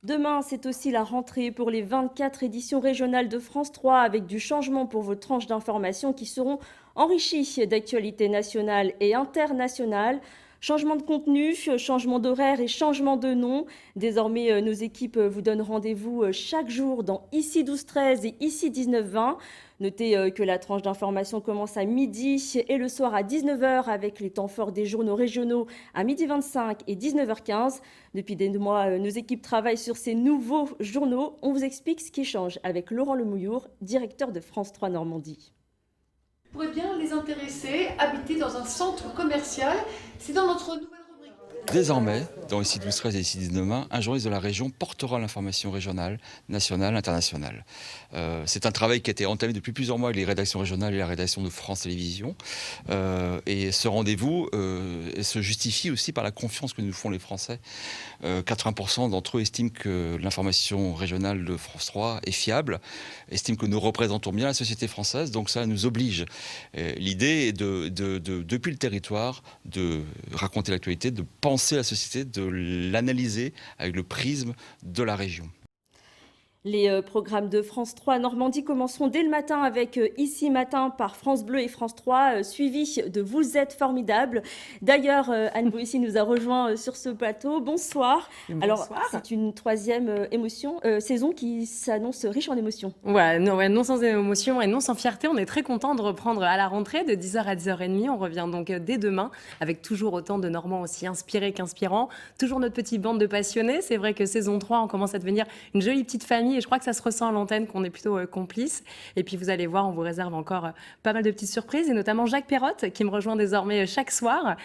Demain, c'est aussi la rentrée pour les 24 éditions régionales de France 3 avec du changement pour vos tranches d'information qui seront enrichies d'actualités nationales et internationales. Changement de contenu, changement d'horaire et changement de nom. Désormais, nos équipes vous donnent rendez-vous chaque jour dans Ici 12-13 et Ici 19-20. Notez que la tranche d'information commence à midi et le soir à 19h avec les temps forts des journaux régionaux à 12h25 et 19h15. Depuis des mois, nos équipes travaillent sur ces nouveaux journaux. On vous explique ce qui change avec Laurent Lemouillour, directeur de France 3 Normandie. Pourrait bien les intéresser, habiter dans un centre commercial. C'est dans notre nouvelle rubrique. Désormais, dans Ici 12-13 et Ici 19-20, un journaliste de la région portera l'information régionale, nationale, internationale. C'est un travail qui a été entamé depuis plusieurs mois avec les rédactions régionales et la rédaction de France Télévisions. Et ce rendez-vous se justifie aussi par la confiance que nous font les Français. 80% d'entre eux estiment que l'information régionale de France 3 est fiable, estiment que nous représentons bien la société française, donc ça nous oblige. L'idée est depuis le territoire, de raconter l'actualité, de penser la société, de l'analyser avec le prisme de la région. Les programmes de France 3 Normandie commenceront dès le matin avec Ici Matin par France Bleu et France 3, suivi de Vous êtes formidable. D'ailleurs, Anne Boissy nous a rejoint sur ce plateau. Bonsoir. Bonsoir. Alors, c'est une troisième saison qui s'annonce riche en émotions. Ouais, non sans émotion et non sans fierté. On est très content de reprendre à la rentrée de 10h à 10h30. On revient donc dès demain avec toujours autant de Normands aussi inspirés qu'inspirants. Toujours notre petite bande de passionnés. C'est vrai que saison 3, on commence à devenir une jolie petite famille et je crois que ça se ressent à l'antenne qu'on est plutôt complices. Et puis vous allez voir, on vous réserve encore pas mal de petites surprises et notamment Jacques Perrotte qui me rejoint désormais chaque soir,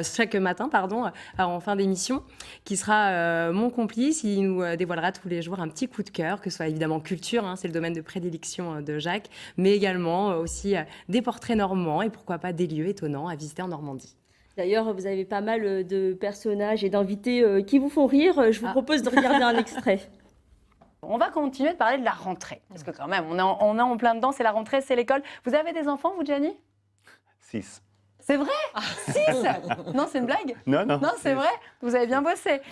chaque matin, en fin d'émission, qui sera mon complice. Il nous dévoilera tous les jours un petit coup de cœur, que ce soit évidemment culture, c'est le domaine de prédilection de Jacques, mais également aussi des portraits normands et pourquoi pas des lieux étonnants à visiter en Normandie. D'ailleurs, vous avez pas mal de personnages et d'invités qui vous font rire. Je vous propose de regarder un extrait. On va continuer de parler de la rentrée. Parce que quand même, on est en plein dedans, c'est la rentrée, c'est l'école. Vous avez des enfants, vous, Gianni? 6. C'est vrai? 6? Non, c'est une blague? Non, Non, c'est vrai? Vous avez bien bossé.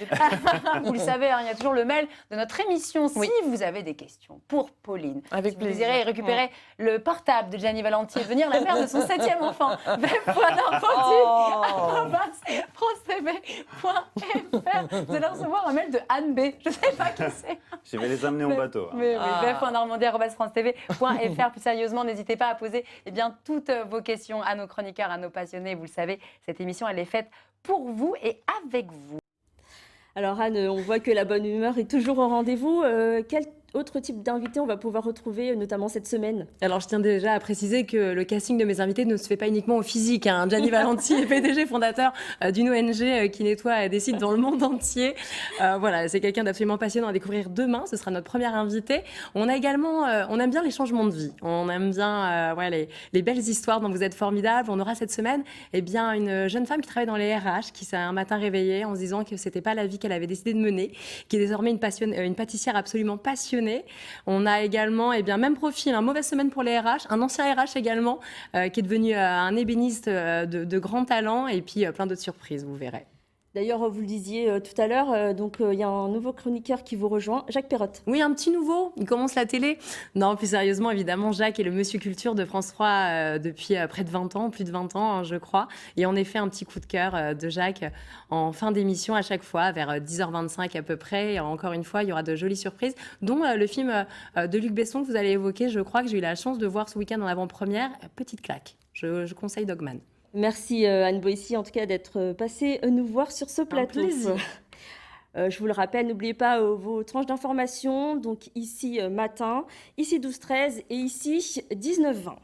Vous le savez, il y a toujours le mail de notre émission. Si vous avez des questions pour Pauline, Avec si plaisir. vous désirez récupérer le portable de Gianni Valenti et devenir la mère de son 7e enfant, francetv.fr. Vous allez recevoir un mail de Anne B. Je ne sais pas qui c'est. Je vais les amener en bateau. Mais bf.normandie@francetv.fr. Plus sérieusement, n'hésitez pas à poser toutes vos questions à nos chroniqueurs, à nos passionnés. Vous le savez, cette émission, elle est faite pour vous et avec vous. Alors Anne, on voit que la bonne humeur est toujours au rendez-vous. Quel autre type d'invité on va pouvoir retrouver, notamment cette semaine? Alors, je tiens déjà à préciser que le casting de mes invités ne se fait pas uniquement au physique. Gianni Valenti est PDG fondateur d'une ONG qui nettoie des sites dans le monde entier. Voilà, c'est quelqu'un d'absolument passionnant à découvrir demain. Ce sera notre première invitée. On a également, on aime bien les changements de vie. On aime bien les belles histoires dont vous êtes formidables. On aura cette semaine une jeune femme qui travaille dans les RH, qui s'est un matin réveillée en se disant que c'était pas la vie qu'elle avait décidé de mener, qui est désormais une pâtissière absolument passionnée. On a également, même profil, mauvaise semaine pour les RH, un ancien RH également, qui est devenu un ébéniste de grand talent, et puis plein d'autres surprises, vous verrez. D'ailleurs, vous le disiez tout à l'heure, il y a un nouveau chroniqueur qui vous rejoint, Jacques Perrotte. Oui, un petit nouveau, il commence la télé. Non, plus sérieusement, évidemment, Jacques est le monsieur culture de France 3 depuis près de 20 ans, plus de 20 ans, je crois. Et on a fait un petit coup de cœur de Jacques en fin d'émission à chaque fois, vers 10h25 à peu près. Et encore une fois, il y aura de jolies surprises, dont le film de Luc Besson que vous allez évoquer. Je crois que j'ai eu la chance de voir ce week-end en avant-première. Petite claque. Je conseille Dogman. Merci Anne Boissy en tout cas d'être passée nous voir sur ce plateau. Un plaisir. Je vous le rappelle, n'oubliez pas vos tranches d'information, donc ici matin, ici 12-13 et ici 19-20.